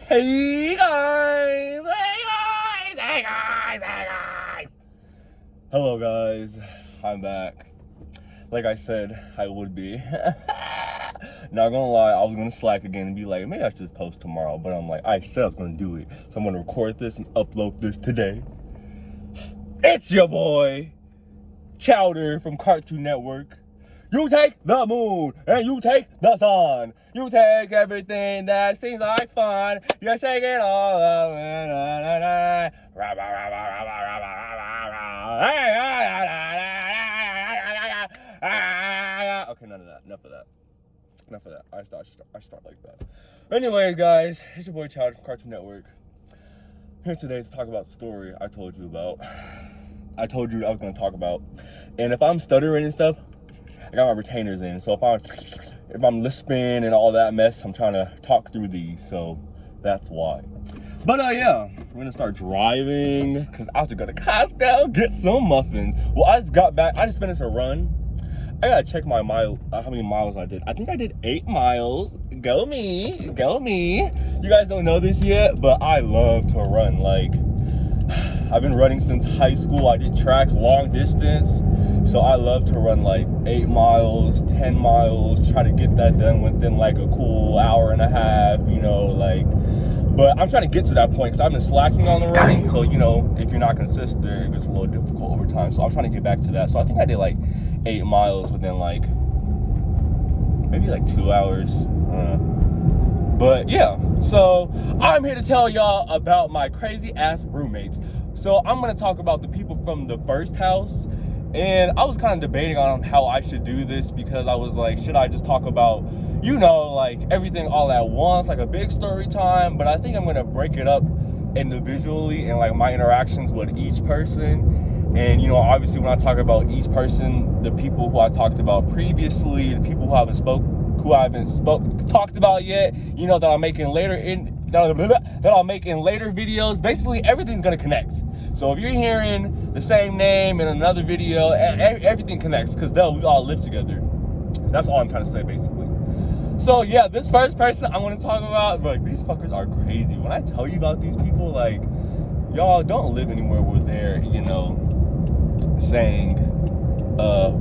Hey guys! Hey guys! Hey guys! Hey guys! Hello guys, I'm back. Like I said, I would be. Not gonna lie, I was gonna slack again and be like, maybe I should just post tomorrow. But I'm like, I said I was gonna do it. So I'm gonna record this and upload this today. It's your boy, Chowder from Cartoon Network. You take the moon and you take the sun. You take everything that seems like fun. You take it all up. Okay, none of that. Enough of that. Enough of that. I start like that. Anyways, guys, it's your boy Chowder from Cartoon Network. Here today to talk about the story I told you about. I told you I was going to talk about. And if I'm stuttering and stuff, I got my retainers in, so if I'm lisping and all that mess, I'm trying to talk through these, so that's why. But yeah, we're gonna start driving because I have to go to Costco get some muffins. Well, I just got back. I just finished a run. I gotta check my mile, how many miles I did. I think I did 8 miles. Go me, go me. You guys don't know this yet, but I love to run. Like, I've been running since high school. I did track long distance. So I love to run like 8 miles, 10 miles, try to get that done within like a cool hour and a half, you know, like, but I'm trying to get to that point because I've been slacking on the running. So, you know, if you're not consistent, it gets a little difficult over time. So I'm trying to get back to that. So I think I did like 8 miles within like, maybe like 2 hours. But yeah, so I'm here to tell y'all about my crazy ass roommates. So I'm going to talk about the people from the first house. And I was kind of debating on how I should do this because I was like, should I just talk about, you know, like everything all at once, like a big story time? But I think I'm going to break it up individually and like my interactions with each person. And, you know, obviously when I talk about each person, the people who I talked about previously, the people who I haven't talked about yet, you know, that I'm making later that I'll make in later videos. Basically, everything's going to connect. So if you're hearing the same name in another video, everything connects because we all live together. That's all I'm trying to say, basically. So yeah, this first person I want to talk about, like, these fuckers are crazy. When I tell you about these people, like, y'all don't live anywhere where they're, you know, saying,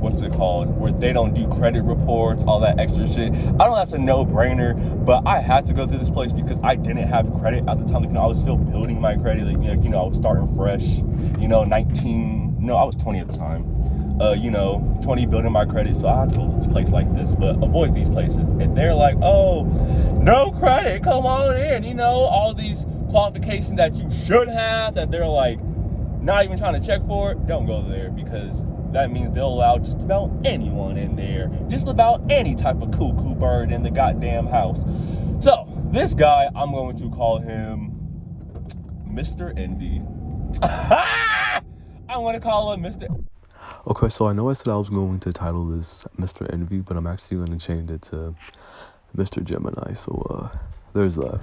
what's it called, where they don't do credit reports, all that extra shit. I know that's a no-brainer, but I had to go to this place because I didn't have credit at the time. Like, you know, I was still building my credit. Like, you know, I was starting fresh, you know, I was 20 at the time. You know, 20 building my credit, so I had to go to a place like this. But avoid these places. If they're like, oh, no credit, come on in, you know, all these qualifications that you should have, that they're like not even trying to check for it, don't go there, because that means they'll allow just about anyone in there, just about any type of cuckoo bird in the goddamn house. So this guy, I'm going to call him Mr. Envy. I want to call him Mr. Okay, so I know I said I was going to title this Mr. Envy, but I'm actually going to change it to Mr. Gemini. So there's that.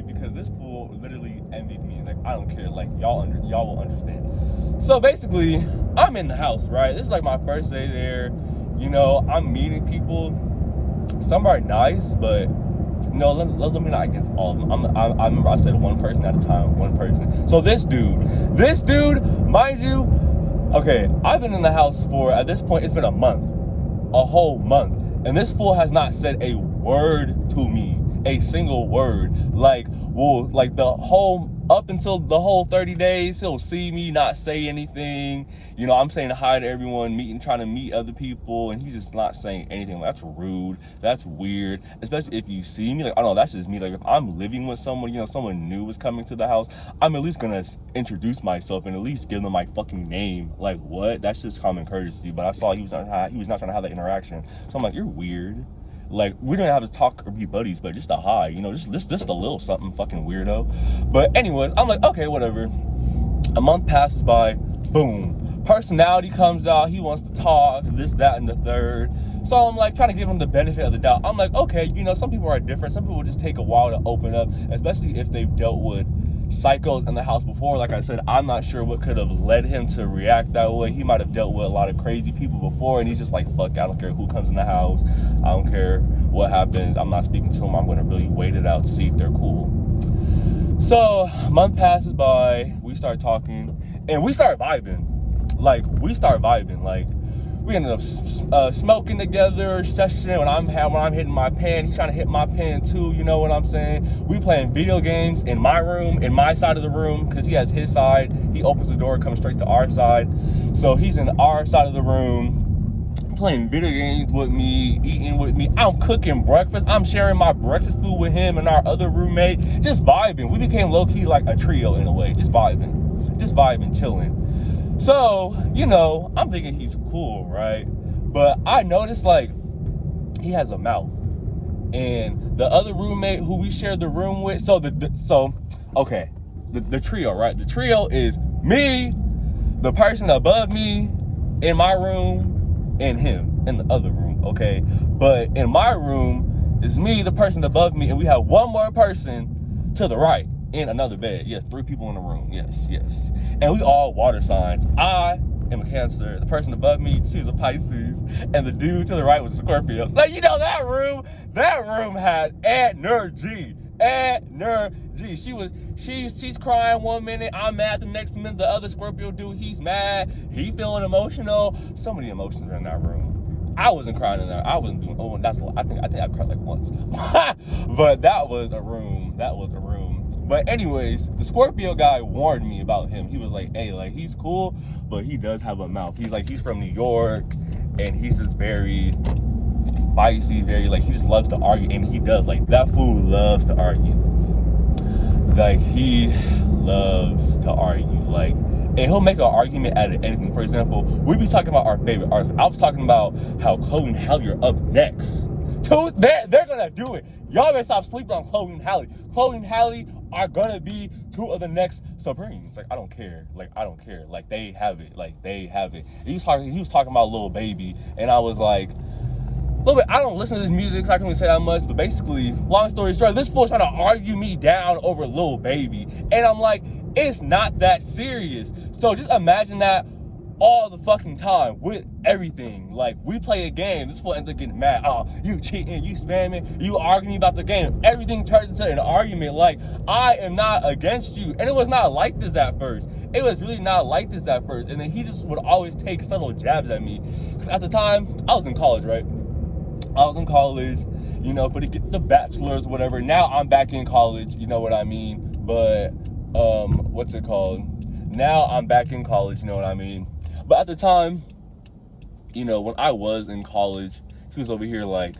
Because this fool literally envied me. Like, I don't care. Like, y'all will understand. So basically, I'm in the house, right? This is like my first day there. You know, I'm meeting people. Some are nice, but no, let me not against all of them. I remember I said one person at a time, one person. So this dude, mind you, okay, I've been in the house for, at this point, it's been a whole month. And this fool has not said a word to me. A single word. Like, well, like up until the whole 30 days, he'll see me, not say anything. You know, I'm saying hi to everyone, trying to meet other people, and he's just not saying anything. Like, that's rude. That's weird. Especially if you see me. Like, I don't know, that's just me. Like, if I'm living with someone, you know, someone new is coming to the house, I'm at least gonna introduce myself and at least give them my fucking name. Like, what? That's just common courtesy. But I saw he was not trying to have that interaction. So I'm like, you're weird. Like, we don't have to talk or be buddies, but just a hi, you know, just a little something, fucking weirdo. But anyways, I'm like, okay, whatever. A month passes by, boom. Personality comes out, he wants to talk, this, that, and the third. So I'm like trying to give him the benefit of the doubt. I'm like, okay, you know, some people are different. Some people just take a while to open up, especially if they've dealt with, psychos in the house before. Like I said, I'm not sure what could have led him to react that way. He might have dealt with a lot of crazy people before, and he's just like, fuck, I don't care who comes in the house. I don't care what happens. I'm not speaking to them. I'm going to really wait it out, see if they're cool. So a month passes by, we start talking, and we start vibing. Like, we ended up smoking together, session. When I'm hitting my pen, he's trying to hit my pen too, you know what I'm saying? We playing video games in my room, in my side of the room, because he has his side. He opens the door, comes straight to our side. So he's in our side of the room, playing video games with me, eating with me. I'm cooking breakfast. I'm sharing my breakfast food with him and our other roommate, just vibing. We became low-key like a trio in a way, just vibing, chilling. So, you know, I'm thinking he's cool, right? But I noticed, like, he has a mouth. And the other roommate who we shared the room with, the trio, right? The trio is me, the person above me in my room, and him in the other room, okay? But in my room is me, the person above me, and we have one more person to the right in another bed. Yes, 3 people in the room. Yes. And we all water signs. I am a Cancer. The person above me, she was a Pisces. And the dude to the right was a Scorpio. So, you know, that room had energy. She's crying one minute, I'm mad the next minute. The other Scorpio dude, he's mad. He feeling emotional. So many emotions are in that room. I wasn't crying in there. I wasn't doing, I think I cried like once. But that was a room. But anyways, the Scorpio guy warned me about him. He was like, hey, like, he's cool, but he does have a mouth. He's from New York, and he's just very feisty, very, like, he just loves to argue, and he does, like, that fool loves to argue. Like, he loves to argue, like, and he'll make an argument out of anything. For example, we be talking about our favorite artists. I was talking about how Chloe and Halle are up next. They're gonna do it. Y'all better stop sleeping on Chloe and Halle. Chloe and Halle are gonna be 2 of the next Supremes. Like, I don't care. Like, they have it. He was talking about Lil Baby, and I was like, Lil Baby, I don't listen to this music, so I can't really say that much, but basically, long story short, this fool's trying to argue me down over Lil Baby, and I'm like, it's not that serious. So just imagine that all the fucking time with everything. Like, we play a game, this fool ends up getting mad. Oh, you cheating, you spamming, you arguing about the game. Everything turns into an argument. Like, I am not against you. And it was not like this at first. It was really not like this at first. And then he just would always take subtle jabs at me. Because at the time, I was in college, right? You know, for the bachelor's, whatever. Now I'm back in college, you know what I mean? But, now I'm back in college, you know what I mean? But at the time, you know, when I was in college, he was over here like,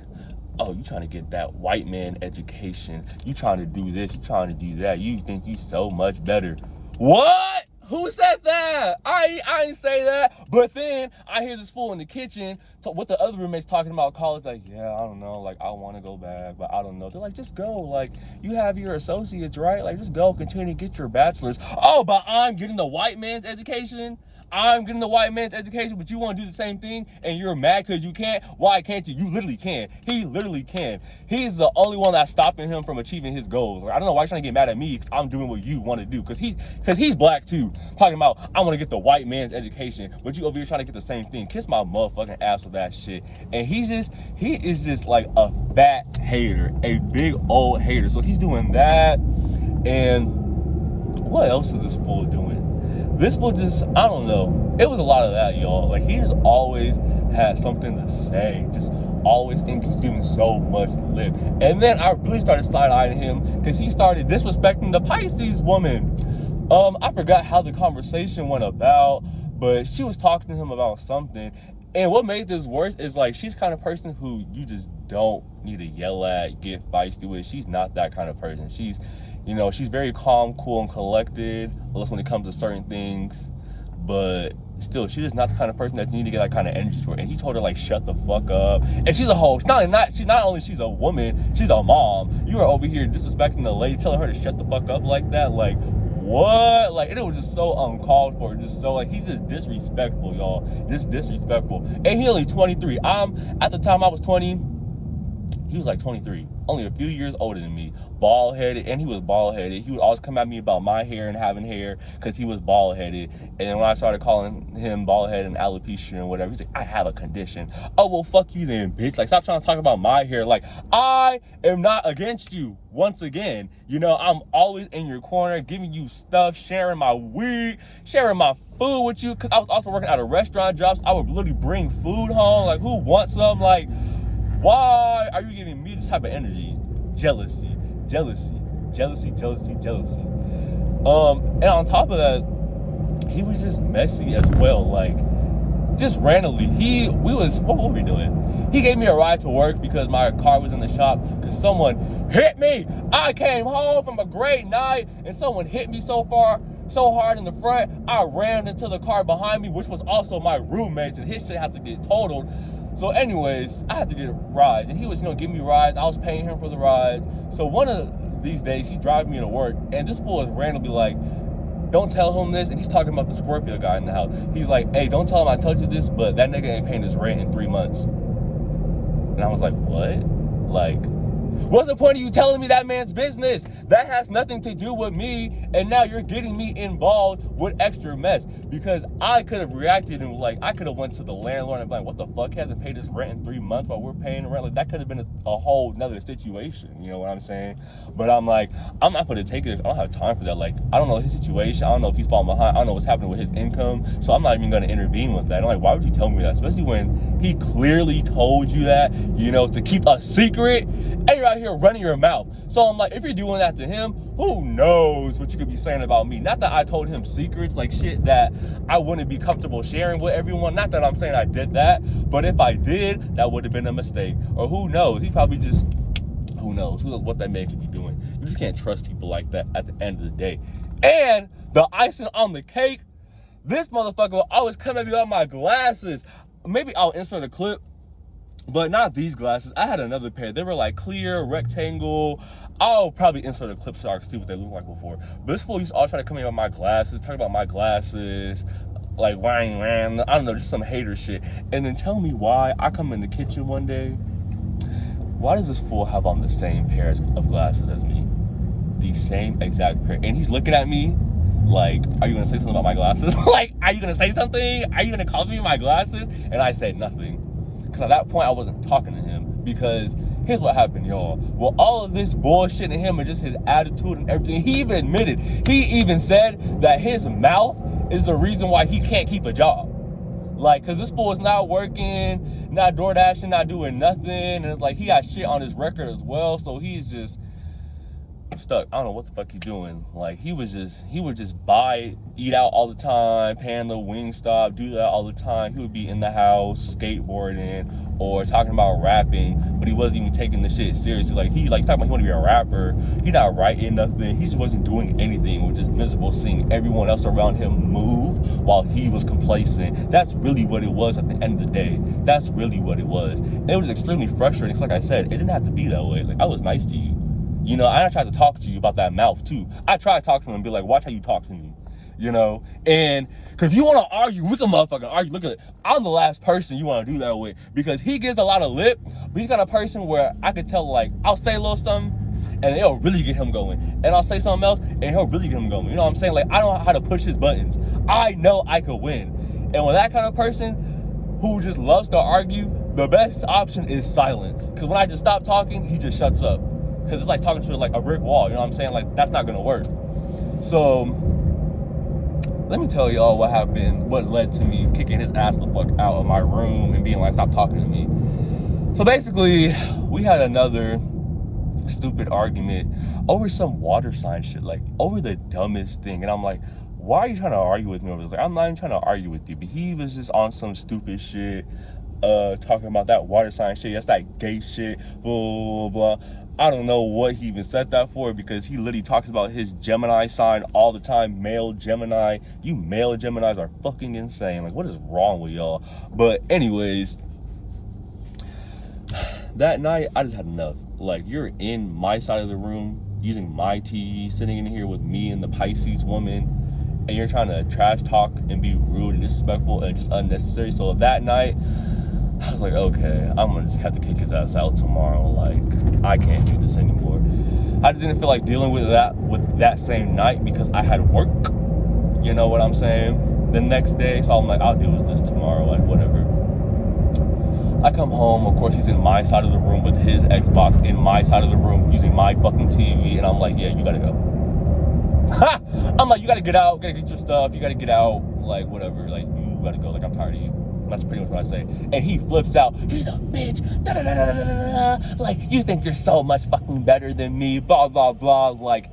oh, you trying to get that white man education. You trying to do this, you trying to do that. You think you so much better. What? Who said that? I ain't say that. But then I hear this fool in the kitchen with the other roommates talking about college. Like, yeah, I don't know. Like, I want to go back, but I don't know. They're like, just go. Like, you have your associates, right? Like, just go, continue to get your bachelor's. Oh, but I'm getting the white man's education? I'm getting the white man's education, but you want to do the same thing, and you're mad because you can't? Why can't you? You literally can. He literally can. He's the only one that's stopping him from achieving his goals. Like, I don't know why you're trying to get mad at me because I'm doing what you want to do. Because he's black too. Talking about, I want to get the white man's education, but you over here trying to get the same thing. Kiss my motherfucking ass with that shit. And he is just like a fat hater, a big old hater. So he's doing that. And what else is this fool doing? This fool just, I don't know. It was a lot of that, y'all. Like, he just always had something to say. Just always think he's giving so much lip. And then I really started side-eyeing him because he started disrespecting the Pisces woman. I forgot how the conversation went about, but she was talking to him about something. And what made this worse is, like, she's the kind of person who you just don't need to yell at, get feisty with. She's not that kind of person. She's, you know, she's very calm, cool, and collected, unless when it comes to certain things. But still, she's just not the kind of person that you need to get that kind of energy for. And he told her, like, shut the fuck up. And she's a hoe. Not only she's a woman, she's a mom. You are over here disrespecting the lady, telling her to shut the fuck up like that. Like, what? Like, and it was just so uncalled for. Just so, like, he's just disrespectful, y'all. Just disrespectful. And he only 23. At the time I was 20, he was like 23. only a few years older than me, bald-headed, and he was bald-headed. He would always come at me about my hair and having hair because he was bald-headed. And then when I started calling him bald-headed and alopecia and whatever, he's like, I have a condition. Oh, well, fuck you then, bitch. Like, stop trying to talk about my hair. Like, I am not against you. Once again, you know, I'm always in your corner, giving you stuff, sharing my weed, sharing my food with you, because I was also working at a restaurant job, so I would literally bring food home. Like, who wants some? Like, why are you giving me this type of energy? Jealousy, jealousy, jealousy, jealousy, jealousy. And on top of that, he was just messy as well. Like, just randomly, what were we doing? He gave me a ride to work because my car was in the shop because someone hit me. I came home from a great night and someone hit me so hard in the front, I rammed into the car behind me, which was also my roommate's, and his shit had to get totaled. So anyways, I had to get rides, and he was, giving me rides. I was paying him for the rides. So one of these days, he drives me to work, and this fool is randomly like, don't tell him this, and he's talking about the Scorpio guy in the house. He's like, hey, don't tell him I told you this, but that nigga ain't paying his rent in 3 months. And I was like, what? Like, what's the point of you telling me that man's business? That has nothing to do with me, and now you're getting me involved with extra mess. Because I could have reacted and I could have went to the landlord and been like, what the fuck, hasn't paid his rent in 3 months while we're paying rent? Like, that could have been a whole nother situation, you know what I'm saying? But I'm like, I'm not gonna take it. I don't have time for that. Like, I don't know his situation. I don't know if he's falling behind. I don't know what's happening with his income. So I'm not even gonna intervene with that. I'm like, why would you tell me that? Especially when he clearly told you that, to keep a secret, and you're out here running your mouth. So I'm like, if you're doing that to him, who knows what you could be saying about me? Not that I told him secrets, like shit that I wouldn't be comfortable sharing with everyone. Not that I'm saying I did that, but if I did, that would have been a mistake. Or who knows? He probably just, who knows what that man could be doing. You just can't trust people like that at the end of the day. And the icing on the cake, this motherfucker will always come at me about my glasses. Maybe I'll insert a clip, but not these glasses. I had another pair. They were like clear, rectangle. I'll probably insert a clip so I can see what they look like before. But this fool used to always try to come in about my glasses, talk about my glasses, like wang, I don't know, just some hater shit. And then tell me why I come in the kitchen one day. Why does this fool have on the same pair of glasses as me? The same exact pair. And he's looking at me like, are you gonna say something about my glasses? Like, are you gonna say something? Are you gonna call me my glasses? And I said nothing. Because at that point, I wasn't talking to him. Because here's what happened, y'all. Well, all of this bullshit and him and just his attitude and everything, he even admitted, he even said that his mouth is the reason why he can't keep a job. Like, because this fool is not working, not door dashing, not doing nothing. And it's like he got shit on his record as well. So he's just stuck. I don't know what the fuck he's doing. Like, he would just eat out all the time, paying the Wingstop, do that all the time. He would be in the house skateboarding or talking about rapping, but he wasn't even taking the shit seriously. Like, he's talking about he want to be a rapper. He not writing nothing. He just wasn't doing anything, which is miserable, seeing everyone else around him move while he was complacent. That's really what it was at the end of the day. That's really what it was. And it was extremely frustrating. Because like I said, it didn't have to be that way. Like, I was nice to you. I tried to talk to you about that mouth too. I tried to talk to him and be like, watch how you talk to me, And because if you want to argue, we can motherfucking argue. Look at it. I'm the last person you want to do that with because he gives a lot of lip, but he's got a person where I could tell, like, I'll say a little something and it'll really get him going. And I'll say something else and he'll really get him going. You know what I'm saying? Like, I know how to push his buttons. I know I could win. And with that kind of person who just loves to argue, the best option is silence. Because when I just stop talking, he just shuts up. Because it's like talking to like a brick wall, you know what I'm saying? Like, that's not gonna work. So let me tell y'all what happened, what led to me kicking his ass the fuck out of my room and being like, stop talking to me. So basically, we had another stupid argument over some water sign shit, like over the dumbest thing. And I'm like, why are you trying to argue with me over this? Like, I'm not even trying to argue with you, but he was just on some stupid shit, talking about that water sign shit. That's that gay shit, blah, blah, blah. I don't know what he even said that for, because he literally talks about his Gemini sign all the time. Male Gemini. You male Geminis are fucking insane. Like, what is wrong with y'all? But anyways, that night, I just had enough. Like, you're in my side of the room, using my TV, sitting in here with me and the Pisces woman, and you're trying to trash talk and be rude and disrespectful and just unnecessary. So that night, I was like, okay, I'm gonna just have to kick his ass out tomorrow. Like, I can't do this anymore. I didn't feel like dealing with that same night because I had work. You know what I'm saying? The next day, so I'm like, I'll deal with this tomorrow, like whatever. I come home, of course he's in my side of the room with his Xbox in my side of the room using my fucking TV, and I'm like, yeah, you gotta go. I'm like, you gotta get out, gotta get your stuff, you gotta get out, like whatever, like you gotta go, like I'm tired of you. That's pretty much what I say. And he flips out, he's a bitch, da da da da da da da, like you think you're so much fucking better than me, blah blah blah, like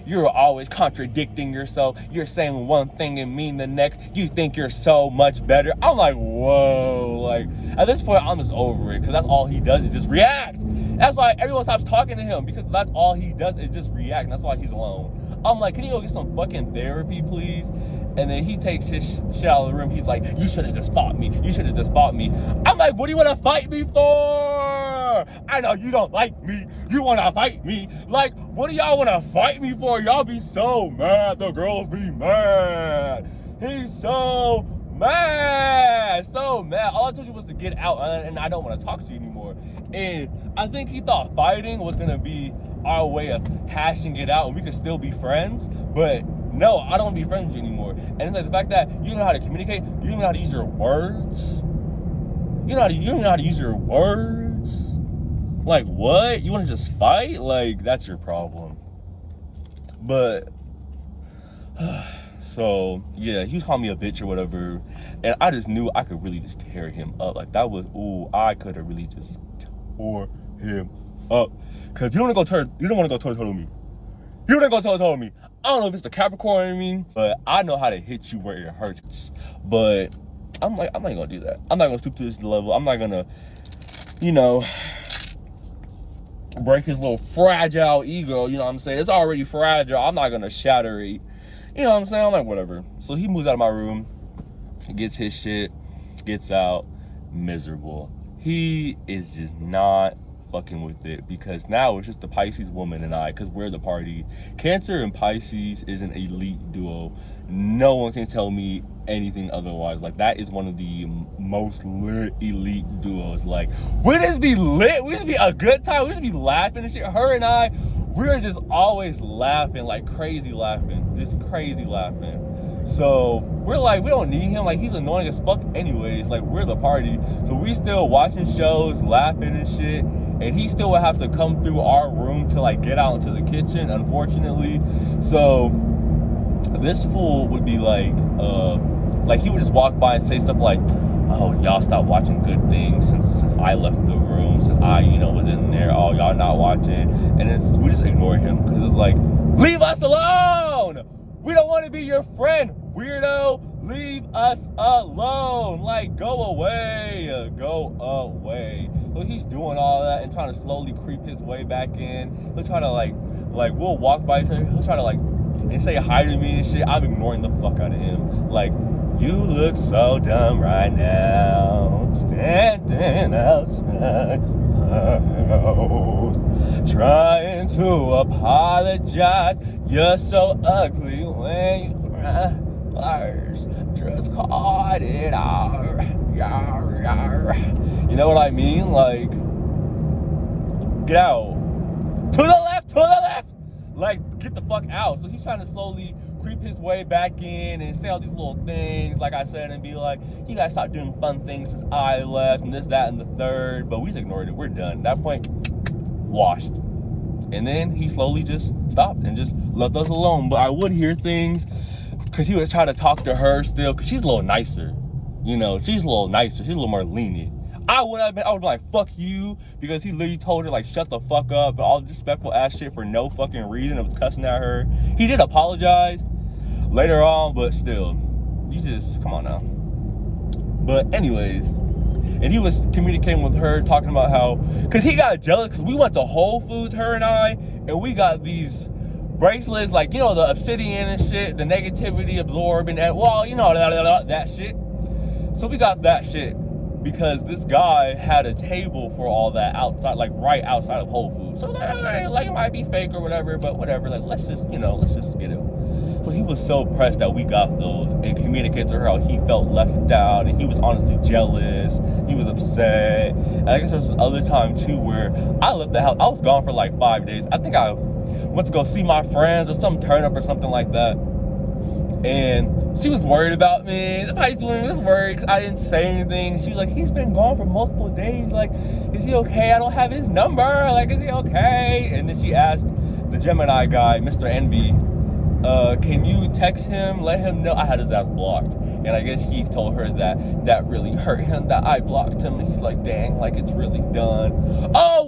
you're always contradicting yourself, you're saying one thing and mean the next, you think you're so much better. I'm like, whoa, like at this point I'm just over it, because that's all he does is just react. That's why everyone stops talking to him, because that's all he does is just react, and that's why he's alone. I'm like, can you go get some fucking therapy, please? And then he takes his shit out of the room. He's like, you should have just fought me. You should have just fought me. I'm like, what do you want to fight me for? I know you don't like me. You want to fight me. Like, what do y'all want to fight me for? Y'all be so mad. The girls be mad. He's so mad. So mad. All I told you was to get out, and I don't want to talk to you anymore. And I think he thought fighting was going to be our way of hashing it out and we could still be friends, but no, I don't want to be friends with you anymore. And it's like the fact that you don't know how to communicate, you don't know how to use your words, you don't know how to use your words. Like, what? You want to just fight? Like, that's your problem. But so yeah, he was calling me a bitch or whatever, and I just knew I could really just tear him up. Like, that was, I could have really just tore him up. Cause you don't want to go toe-to-toe with me. You don't want to go toe-to-toe with me. I don't know if it's the Capricorn in me, but I know how to hit you where it hurts. But I'm like, I'm not gonna do that. I'm not gonna stoop to this level. I'm not gonna, break his little fragile ego. You know what I'm saying? It's already fragile. I'm not gonna shatter it. You know what I'm saying? I'm like, whatever. So he moves out of my room, gets his shit, gets out, miserable. He is just not fucking with it, because now it's just the Pisces woman and I, because we're the party. Cancer and Pisces is an elite duo. No one can tell me anything otherwise. Like, that is one of the most lit elite duos. Like, we just be lit, we just be a good time, we just be laughing and shit. Her and I, we're just always laughing, like crazy laughing, just crazy laughing. So we're like, we don't need him, like he's annoying as fuck anyways, like we're the party. So we still watching shows, laughing and shit, and he still would have to come through our room to like get out into the kitchen, unfortunately. So this fool would be like he would just walk by and say stuff like, oh, y'all stopped watching good things since I left the room, since I, was in there. Oh, y'all not watching. And we just ignore him, because it's like, leave us alone! We don't want to be your friend, weirdo. Leave us alone. Like, go away. Go away. So he's doing all that and trying to slowly creep his way back in. He'll try to like we'll walk by each other. He'll try to and say hi to me and shit. I'm ignoring the fuck out of him. Like, you look so dumb right now, standing outside house, trying to apologize. You're so ugly when you cry. Just caught it out. You know what I mean? Like, get out. To the left. Like, get the fuck out. So he's trying to slowly creep his way back in and say all these little things, like I said, and be like, you guys stopped doing fun things since I left, and this, that, and the third. But we just ignored it. We're done. At that point, washed. And then he slowly just stopped and just left us alone. But I would hear things, because he was trying to talk to her still, because she's a little nicer. She's a little nicer. She's a little more lenient. I would be like, fuck you, because he literally told her, like, shut the fuck up, and all disrespectful ass shit for no fucking reason. It was cussing at her. He did apologize later on, but still, you just, come on now. But anyways, and he was communicating with her, talking about how, because he got jealous, because we went to Whole Foods, her and I, and we got these bracelets, like, the obsidian and shit, the negativity absorbing, and, well, that shit. So we got that shit. because this guy had a table for all that outside, like right outside of Whole Foods. So like it might be fake or whatever, but whatever. Like let's just get it. So he was so pressed that we got those and communicated to her how he felt left out, and he was honestly jealous. He was upset. And I guess there was this other time too where I left the house. I was gone for like 5 days. I think I went to go see my friends or some turn up or something like that. And she was worried about me. The Pisces woman was worried because I didn't say anything. She was like, he's been gone for multiple days. Like, is he okay? I don't have his number. Like, is he okay? And then she asked the Gemini guy, Mr. Envy, can you text him, let him know? I had his ass blocked. And I guess he told her that really hurt him, that I blocked him. And he's like, dang, like it's really done. Oh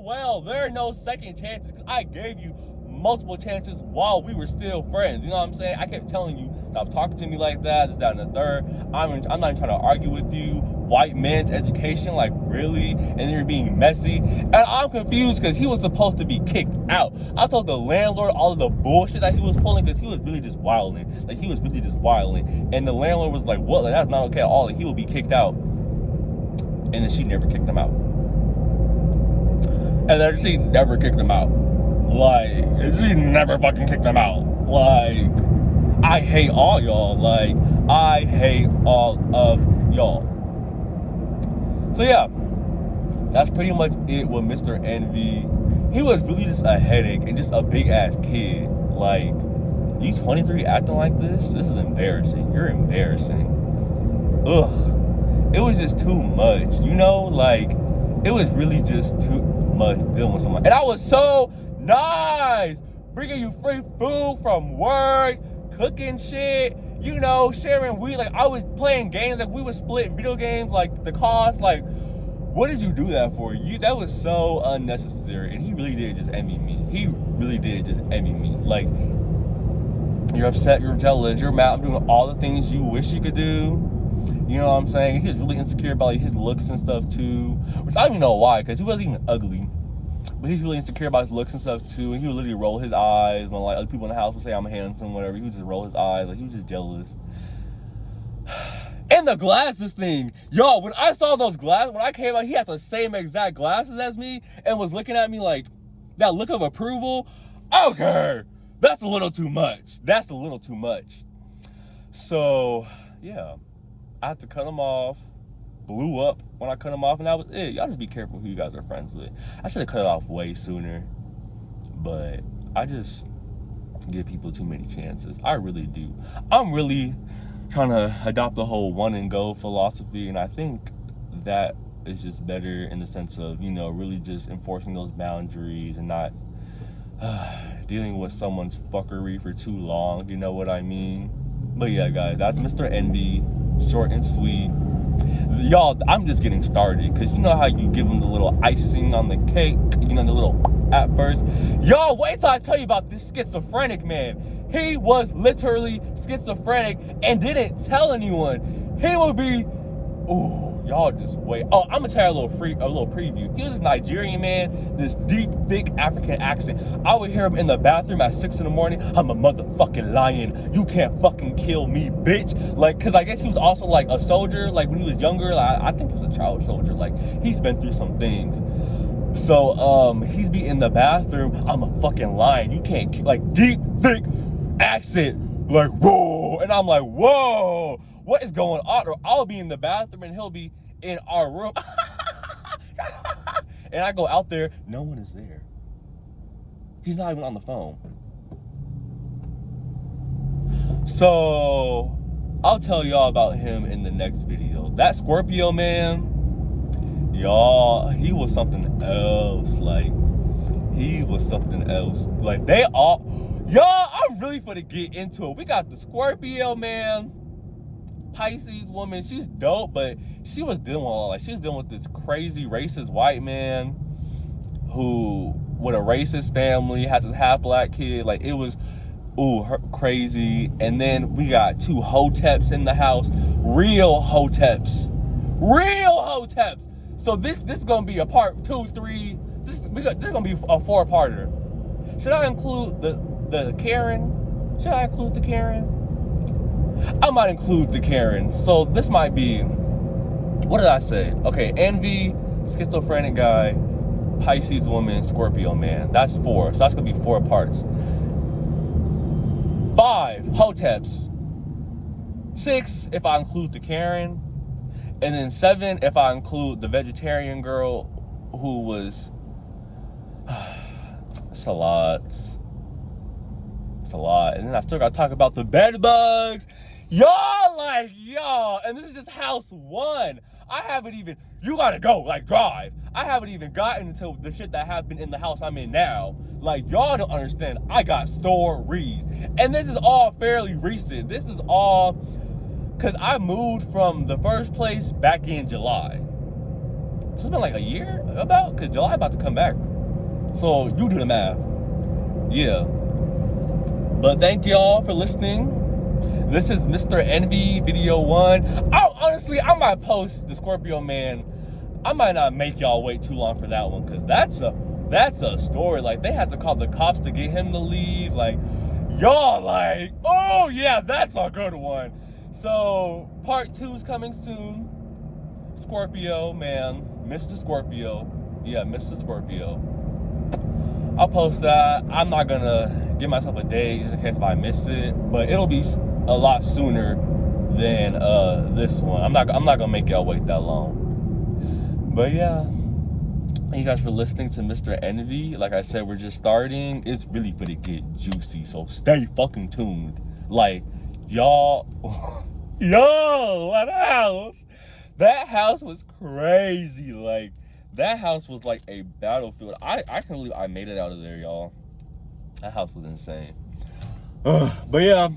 well, there are no second chances because I gave you multiple chances while we were still friends. You know what I'm saying? I kept telling you, stop talking to me like that, this, that, and the third. I'm not even trying to argue with you. White man's education, like really? And you're being messy. And I'm confused because he was supposed to be kicked out. I told the landlord all of the bullshit that he was pulling because he was really just wilding. Like he was really just wilding. And the landlord was like, what? Like, that's not okay at all. Like he will be kicked out. And then she never kicked him out. And then she never kicked him out. Like, she never fucking kicked him out. Like, I hate all y'all. Like, I hate all of y'all. So yeah, that's pretty much it with Mr. Envy. He was really just a headache and just a big ass kid. Like, you 23 acting like this? This is embarrassing. You're embarrassing. Ugh. It was just too much, you know? Like, it was really just too much dealing with someone. And I was so nice, bringing you free food from work, cooking shit, you know, sharing weed. Like I was playing games, like we would split video games, like the cost. Like, what did you do that for? That was so unnecessary. And he really did just envy me. He really did just envy me. Like, you're upset, you're jealous, you're mad. I'm doing all the things you wish you could do. You know what I'm saying? He's really insecure about like his looks and stuff too, which I don't even know why, because he wasn't even ugly. But he's really insecure about his looks and stuff too, and he would literally roll his eyes when like other people in the house would say I'm handsome, whatever. He would just roll his eyes, like he was just jealous. And the glasses thing, y'all. When I saw those glasses, when I came out, he had the same exact glasses as me and was looking at me like that look of approval. Okay, that's a little too much. That's a little too much. So yeah, I had to cut him off. Blew up when I cut him off, and that was it. Y'all just be careful who you guys are friends with. I should have cut it off way sooner, but I just give people too many chances. I really do. I'm really trying to adopt the whole one and go philosophy, and I think that is just better in the sense of, you know, really just enforcing those boundaries and not dealing with someone's fuckery for too long. You know what I mean? But yeah, guys, that's Mr. Envy, short and sweet. Y'all, I'm just getting started, because you know how you give them the little icing on the cake, you know, the little at first. Y'all, wait till I tell you about this schizophrenic man. He was literally schizophrenic and didn't tell anyone. He would be, ooh, y'all just wait. Oh, I'm gonna tell you a little preview. He was this Nigerian man, this deep, thick African accent. I would hear him in the bathroom at 6 in the morning. I'm a motherfucking lion. You can't fucking kill me, bitch. Like, cause I guess he was also like a soldier. Like when he was younger, like, I think he was a child soldier. Like he's been through some things. So he's be in the bathroom. I'm a fucking lion. You can't, like, deep, thick accent. Like, whoa. And I'm like, whoa. What is going on? Or I'll be in the bathroom and he'll be in our room. And I go out there, no one is there. He's not even on the phone. So I'll tell y'all about him in the next video. That Scorpio man, y'all, he was something else. Like, he was something else. Like, they all, y'all, I'm really finna get into it. We got the Scorpio man, Pisces woman. She's dope, but she was dealing with all, like, she was dealing with this crazy racist white man who, with a racist family, had this half black kid. Like, it was, ooh, crazy. And then we got 2 hoteps in the house. Real hoteps. So this is gonna be a part 2, 3. This is gonna be a 4-parter. Should I include the Karen? Should I include the Karen? I might include the Karen. So this might be what did I say? Okay, envy, schizophrenic guy, Pisces woman, Scorpio man. That's 4. So that's gonna be 4 parts. 5, Hoteps. 6, if I include the Karen. And then 7, if I include the vegetarian girl who was... It's a lot. It's a lot. And then I still gotta talk about the bed bugs. Y'all, like, y'all. And this is just house 1. I haven't even... You gotta go, like, drive. I haven't even gotten into the shit that happened in the house I'm in now. Like, y'all don't understand. I got stories. And this is all fairly recent. This is all... Because I moved from the first place back in July. So it's been like a year about? Because July about to come back. So you do the math. Yeah. But thank y'all for listening. This is Mr. Envy video 1. Oh, honestly, I might post the Scorpio man. I might not make y'all wait too long for that one. Because that's a story. Like, they had to call the cops to get him to leave. Like, y'all like, oh yeah, that's a good one. So, part 2 is coming soon. Scorpio, man. Mr. Scorpio. Yeah, Mr. Scorpio. I'll post that. I'm not gonna give myself a date just in case if I miss it. But it'll be a lot sooner than this one. I'm not gonna make y'all wait that long. But yeah. Thank you guys for listening to Mr. Envy. Like I said, we're just starting. It's really finna get juicy. So stay fucking tuned. Like, y'all, yo, what house? That house was crazy. Like, that house was like a battlefield. I can't believe I made it out of there, y'all. That house was insane. But yeah,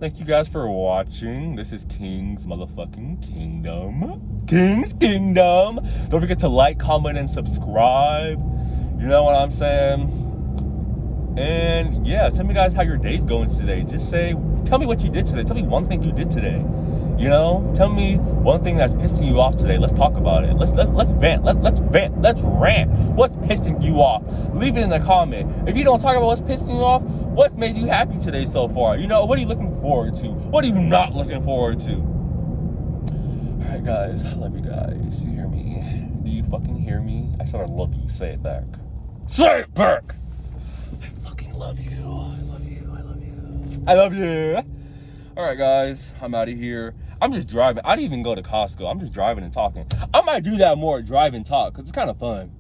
thank you guys for watching. This is King's motherfucking Kingdom. King's Kingdom. Don't forget to like, comment, and subscribe. You know what I'm saying? And yeah, tell me guys how your day's going today. Just tell me what you did today. Tell me one thing you did today. You know, tell me one thing that's pissing you off today. Let's talk about it. Let's vent. Let's vent. Let's rant. What's pissing you off? Leave it in the comment. If you don't talk about what's pissing you off, what's made you happy today so far? You know, what are you looking forward to? What are you not looking forward to? All right, guys. I love you guys. You hear me? Do you fucking hear me? I said I love you. Say it back. Say it back. I fucking love you. I love you. I love you. I love you. All right, guys. I'm out of here. I'm just driving. I didn't even go to Costco. I'm just driving and talking. I might do that more, drive and talk, because it's kind of fun.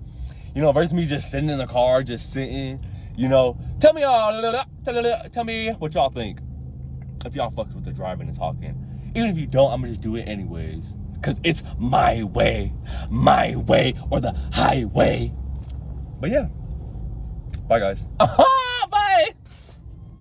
You know, versus me just sitting in the car, just sitting, you know. Tell me what y'all think. If y'all fucks with the driving and talking. Even if you don't, I'm going to just do it anyways. Because it's my way. My way or the highway. But yeah. Bye, guys.